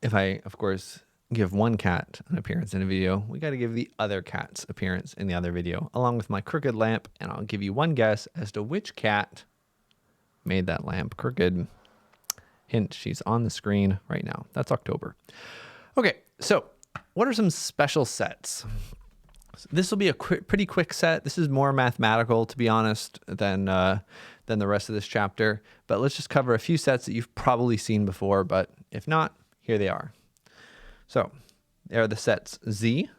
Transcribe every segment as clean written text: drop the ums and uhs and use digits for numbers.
if I, of course, give one cat an appearance in a video, we got to give the other cat's appearance in the other video, along with my crooked lamp, and I'll give you one guess as to which cat made that lamp crooked. Hint, she's on the screen right now. That's October. Okay, so what are some special sets? This will be a pretty quick set. This is more mathematical, to be honest, than the rest of this chapter. But let's just cover a few sets that you've probably seen before, but if not, here they are. So there are the sets Z,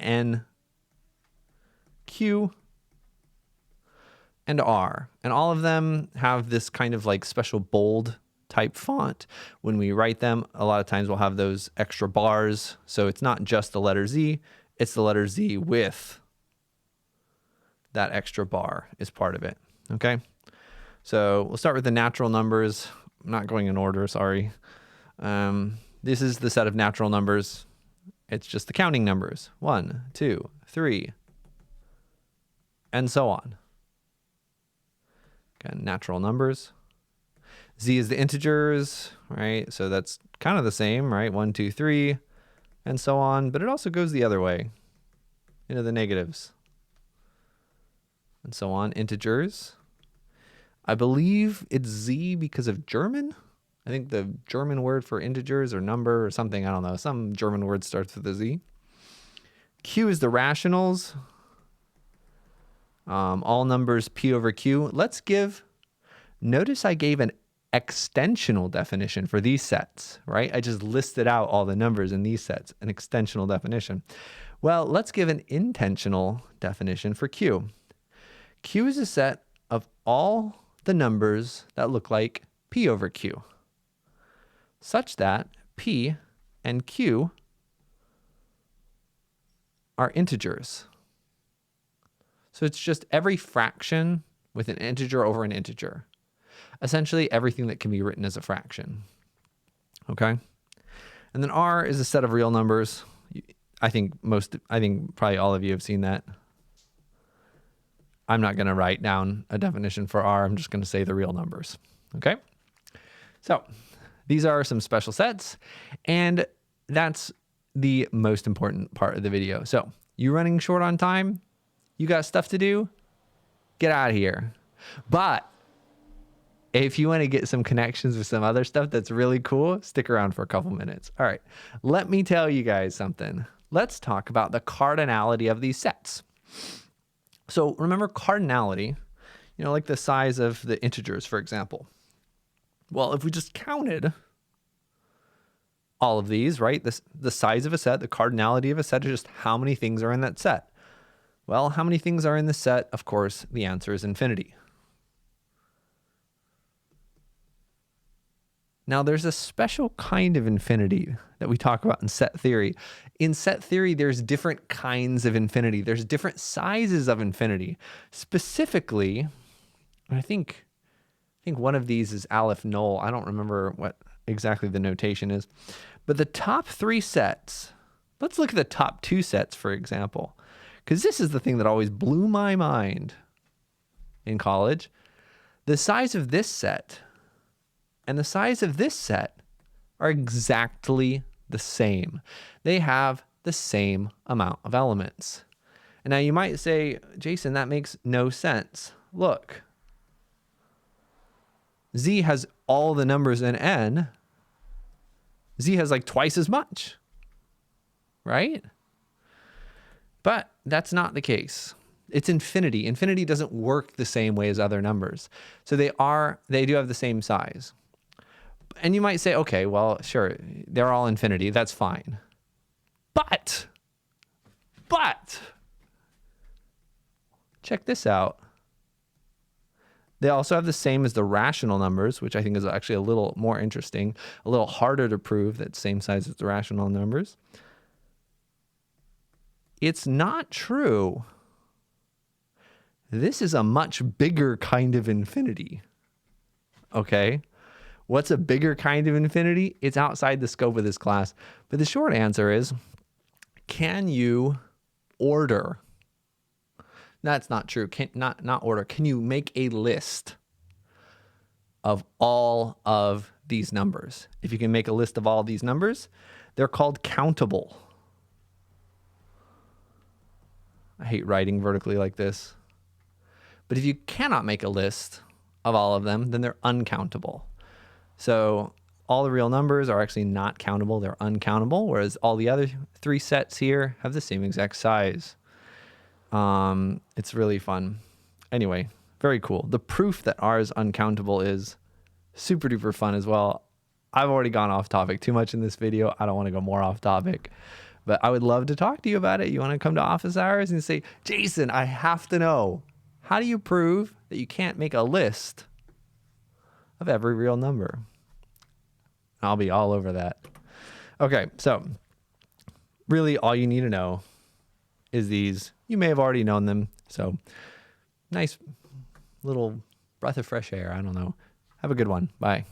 N, Q, and R. And all of them have this kind of like special bold type font. When we write them, a lot of times we'll have those extra bars. So it's not just the letter Z, it's the letter Z with that extra bar is part of it. Okay. So we'll start with the natural numbers. I'm not going in order, sorry. This is the set of natural numbers. It's just the counting numbers. 1, 2, 3, and so on. Again, natural numbers. Z is the integers, right? So that's kind of the same, right? 1, 2, 3, and so on. But it also goes the other way into the negatives, and so on. Integers. I believe it's Z because of German. I think the German word for integers or number or something, I don't know. Some German word starts with a Z. Q is the rationals. All numbers P over Q. Notice I gave an extensional definition for these sets, right? I just listed out all the numbers in these sets, an extensional definition. Well, let's give an intentional definition for Q. Q is a set of all the numbers that look like P over Q, such that P and Q are integers. So it's just every fraction with an integer over an integer. Essentially everything that can be written as a fraction. Okay? And then R is a set of real numbers. I think probably all of you have seen that. I'm not going to write down a definition for R. I'm just going to say the real numbers. Okay? So these are some special sets, and that's the most important part of the video. So you running short on time? You got stuff to do? Get out of here. But if you want to get some connections with some other stuff that's really cool, stick around for a couple minutes. All right, let me tell you guys something. Let's talk about the cardinality of these sets. So remember cardinality, like the size of the integers, for example. Well, if we just counted all of these, right, the size of a set, the cardinality of a set is just how many things are in that set. Well, how many things are in the set? Of course, the answer is infinity. Now, there's a special kind of infinity that we talk about in set theory. In set theory, there's different kinds of infinity. There's different sizes of infinity. Specifically, I think one of these is aleph null. I don't remember what exactly the notation is. But the top 3 sets, let's look at the top 2 sets, for example, because this is the thing that always blew my mind in college. The size of this set and the size of this set are exactly the same. They have the same amount of elements. And now you might say, Jason, that makes no sense. Look, Z has all the numbers in N. Z has like twice as much, right? But that's not the case. It's infinity. Infinity doesn't work the same way as other numbers. So they do have the same size. And you might say, okay, well, sure, they're all infinity. That's fine. But, check this out. They also have the same as the rational numbers, which I think is actually a little more interesting, a little harder to prove that same size as the rational numbers. It's not true. This is a much bigger kind of infinity. Okay? What's a bigger kind of infinity? It's outside the scope of this class. But the short answer is, can you order? That's not true. Not order. Can you make a list of all of these numbers. If you can make a list of all these numbers, they're called countable. I hate writing vertically like this. But if you cannot make a list of all of them, then they're uncountable. So all the real numbers are actually not countable. They're uncountable, whereas all the other three sets here have the same exact size. It's really fun. Anyway, very cool. The proof that R is uncountable is super duper fun as well. I've already gone off topic too much in this video. I don't want to go more off topic, but I would love to talk to you about it. You want to come to office hours and say, Jason, I have to know, how do you prove that you can't make a list of every real number? I'll be all over that. Okay, so really all you need to know is these. You may have already known them, so nice little breath of fresh air. I don't know. Have a good one. Bye.